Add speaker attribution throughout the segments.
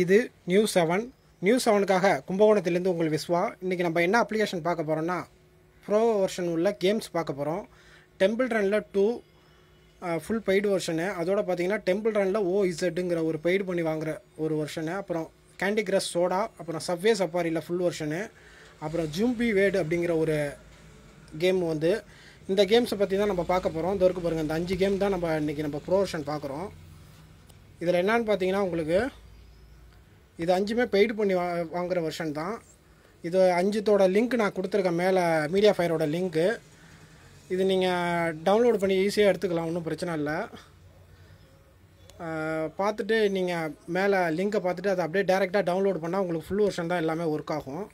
Speaker 1: இது நியூ 7க்காக கும்பகோணத்திலேருந்து உங்கள் விஸ்வா. இன்றைக்கி நம்ம என்ன அப்ளிகேஷன் பார்க்க போகிறோன்னா, ப்ரோ வெர்ஷன் உள்ள கேம்ஸ் பார்க்க போகிறோம். Temple Ranil 2 full paid version, அதோட பார்த்தீங்கன்னா டெம்பிள் ரனில் OZங்கிற ஒரு பெய்டு பண்ணி வாங்குகிற ஒரு வெர்ஷனு, அப்புறம் கேண்டி கிரஷ் சோடா, அப்புறம் சப்வே சஃபாரியில் ஃபுல் வெர்ஷனு, அப்புறம் ஜூம்பி வேடு அப்படிங்கிற ஒரு கேம் வந்து இந்த கேம்ஸை பற்றி தான் நம்ம பார்க்க போகிறோம். இந்த வரைக்கும் பாருங்கள், இந்த 5 கேம் தான் இன்றைக்கி நம்ம ப்ரோ வெர்ஷன் பார்க்குறோம். இதில் என்னன்னு பார்த்தீங்கன்னா, உங்களுக்கு இது 5மே பெய்டு பண்ணி வாங்குகிற வெர்ஷன் தான். இது 5தோட லிங்க் நான் கொடுத்துருக்கேன் மேலே, மீடியா ஃபயரோட லிங்க்கு. இது நீங்கள் டவுன்லோட் பண்ணி ஈஸியாக எடுத்துக்கலாம், ஒன்றும் பிரச்சனை இல்லை. பார்த்துட்டு நீங்கள் மேலே லிங்க்கை பார்த்துட்டு அதை அப்படியே டேரெக்டாக டவுன்லோட் பண்ணால் உங்களுக்கு ஃபுல் வெர்ஷன் தான் எல்லாமே ஒர்க் ஆகும்.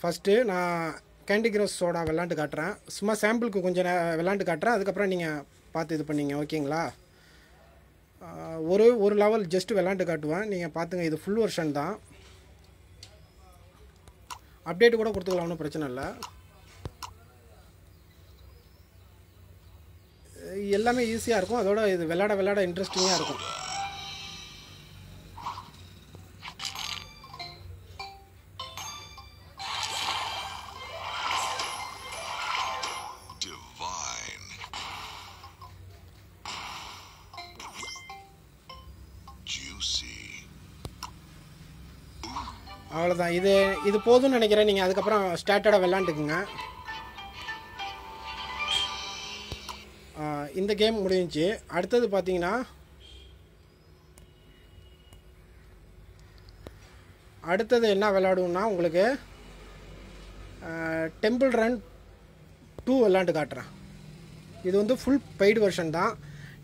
Speaker 1: ஃபஸ்ட்டு நான் கேண்டி கிரஷ் சோடா விளாண்டு காட்டுறேன், சும்மா சாம்பிளுக்கு கொஞ்சம் விளாண்டு காட்டுறேன், அதுக்கப்புறம் நீங்கள் பார்த்து இது பண்ணிங்க, ஓகேங்களா? ஒரு லெவல் ஜஸ்ட் விளாண்டு காட்டுவேன், நீங்கள் பார்த்துங்க. இது ஃபுல் வெர்ஷன் தான், அப்டேட்டு கூட கொடுத்துக்கலாம், ஒன்றும் பிரச்சனை இல்லை. எல்லாமே ஈஸியாக இருக்கும், அதோட இது விளாட இன்ட்ரெஸ்டிங்காக இருக்கும். அவ்வளோதான், இது போதும்னு நினைக்கிறேன். நீங்கள் அதுக்கப்புறம் ஸ்டார்டடாக விளாண்டுக்குங்க. இந்த கேம் முடிஞ்சிச்சு. அடுத்தது பார்த்தீங்கன்னா, அடுத்தது என்ன விளாடுவோம்னா, உங்களுக்கு டெம்பிள் ரன் 2 விளாண்டு காட்டுறேன். இது வந்து ஃபுல் பெய்டு வெர்ஷன் தான்.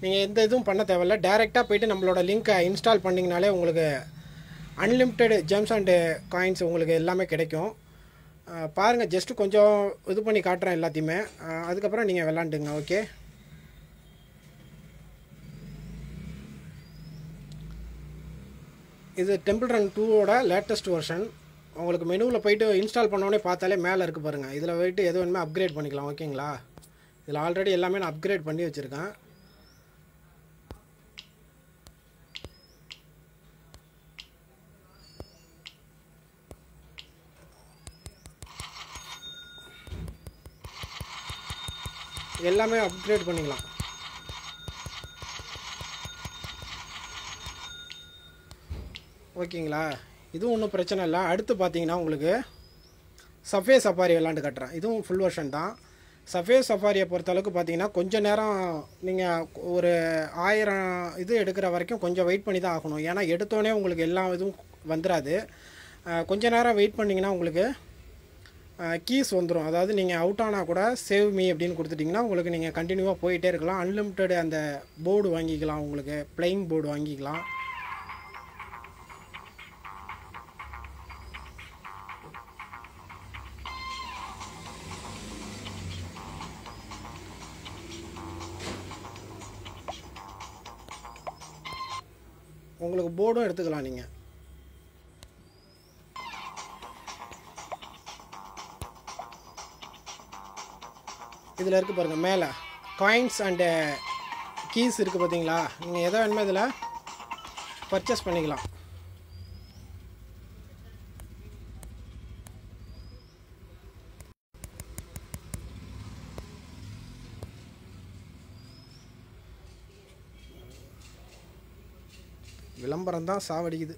Speaker 1: நீங்கள் எந்த இதுவும் பண்ண தேவையில்ல, டேரெக்டாக போய்ட்டு நம்மளோட லிங்க்கை இன்ஸ்டால் பண்ணிங்கனாலே உங்களுக்கு அன்லிமிட்டெட் ஜெம்ஸ் அண்டு காயின்ஸ் உங்களுக்கு எல்லாமே கிடைக்கும். பாருங்கள், ஜஸ்ட்டு கொஞ்சம் இது பண்ணி காட்டுறேன் எல்லாத்தையுமே, அதுக்கப்புறம் நீங்கள் விளாண்டுங்க, ஓகே? இது டெம்பிள் ரன் 2வோட லேட்டஸ்ட் வெர்ஷன். உங்களுக்கு மெனுவில் போய்ட்டு இன்ஸ்டால் பண்ணோடனே பார்த்தாலே மேலே இருக்குது பாருங்கள். இதில் போய்ட்டு எது வேணுமே அப்கிரேட் பண்ணிக்கலாம், ஓகேங்களா? இதில் ஆல்ரெடி எல்லாமே நான் அப்கிரேட் பண்ணி வச்சுருக்கேன். எல்லாமே அப்கிரேட் பண்ணிக்கலாம். ஓகேங்களா? இதுவும் ஒன்றும் பிரச்சனை இல்லை. அடுத்து பார்த்தீங்கன்னா, உங்களுக்கு சஃபே சஃபாரி விளாண்டு காட்டுறேன். இதுவும் ஃபுல் வெர்ஷன் தான். சஃபே சஃபாரியை பொறுத்தளவுக்கு பார்த்தீங்கன்னா, கொஞ்சம் நேரம் நீங்கள் ஒரு 1000 இது எடுக்கிற வரைக்கும் கொஞ்சம் வெயிட் பண்ணி தான் ஆகணும். ஏன்னா எடுத்தோடனே உங்களுக்கு எல்லா இதுவும் வந்துடாது. கொஞ்சம் நேரம் வெயிட் பண்ணிங்கன்னா உங்களுக்கு கீஸ் வந்துடும். அதாவது நீங்கள் அவுட் ஆனால் கூட சேவ் மீ அப்படின்னு கொடுத்துட்டிங்கன்னா உங்களுக்கு நீங்கள் கண்டினியூவாக போயிட்டே இருக்கலாம். அன்லிமிட்டெட் அந்த போர்டு வாங்கிக்கலாம், உங்களுக்கு பிளெயின் போர்டு வாங்கிக்கலாம். உங்களுக்கு போர்டும் எடுத்துக்கலாம் நீங்கள். இதில் இருக்குது பாருங்கள், மேலே காயின்ஸ் அண்டு கீஸ் இருக்குது பார்த்தீங்களா? நீங்கள் எதை வேணுமோ இதில் பர்ச்சேஸ் பண்ணிக்கலாம். விளம்பரம் தான் சாவடிக்குது.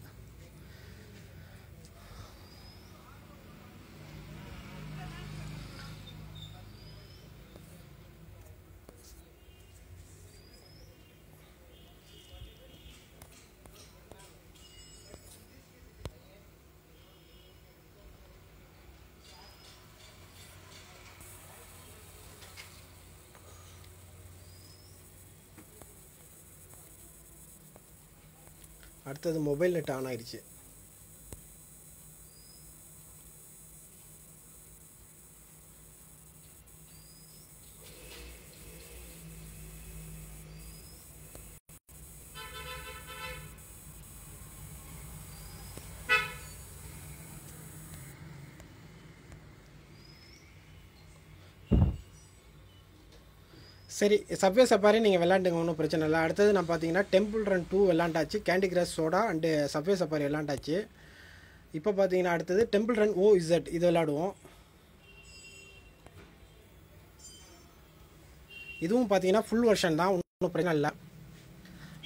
Speaker 1: அடுத்தது மொபைல் நெட் ஆன் ஆயிடுச்சு. சரி, சப்வே சஃபாரி நீங்கள் விளாண்டுங்க, ஒன்றும் பிரச்சனை இல்லை. அடுத்தது நான் பார்த்தீங்கன்னா டெம்பிள் ரன் 2 விளாண்டாச்சு, Candy Crush Soda and Subway safari விளாண்டாச்சு. இப்போ பார்த்தீங்கன்னா அடுத்தது டெம்பிள் ரன் OZ இது விளாடுவோம். இதுவும் பார்த்தீங்கன்னா ஃபுல் வெர்ஷன் தான், ஒன்றும் பிரச்சனை இல்லை.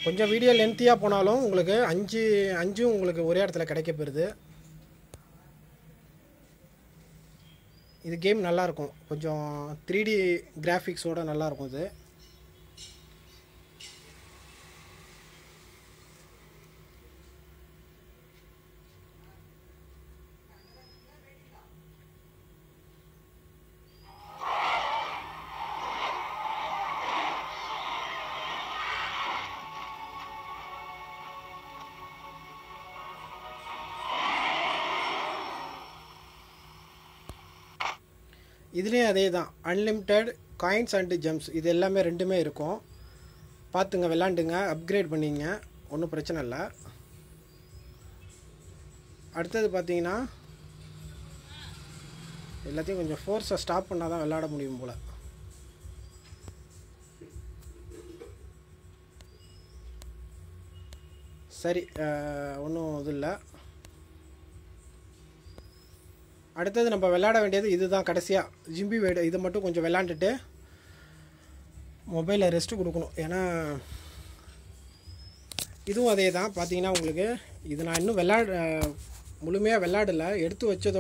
Speaker 1: கொஞ்சம் வீடியோ லென்த்தியாக போனாலும் உங்களுக்கு அஞ்சும் உங்களுக்கு ஒரே இடத்துல கிடைக்க போயிருது. இது கேம் நல்லாயிருக்கும், கொஞ்சம் 3D கிராஃபிக்ஸோடு நல்லாயிருக்கும் இது. இதுலேயும் அதே தான், அன்லிமிட்டெட் காயின்ஸ் அண்டு ஜெம்ஸ் இது எல்லாமே ரெண்டுமே இருக்கும். பார்த்துங்க, விளாண்டுங்க, அப்கிரேட் பண்ணிங்க, ஒன்றும் பிரச்சனை இல்லை. அடுத்தது பார்த்தீங்கன்னா எல்லாத்தையும் கொஞ்சம் ஃபோர்ஸை ஸ்டாப் பண்ணால் தான் விளாட முடியும் போல். சரி, ஒன்றும் இது இல்லை. அடுத்தது நம்ம விளையாட வேண்டியது இதுதான் கடைசியாக, ஜிம்பி வைடு. இதை மட்டும் கொஞ்சம் விளாண்டுட்டு மொபைலில் ரெஸ்ட்டு கொடுக்கணும். ஏன்னா இதுவும் அதே தான் பார்த்தீங்கன்னா உங்களுக்கு. இது நான் இன்னும் முழுமையாக விளாடலை, எடுத்து வச்சதோட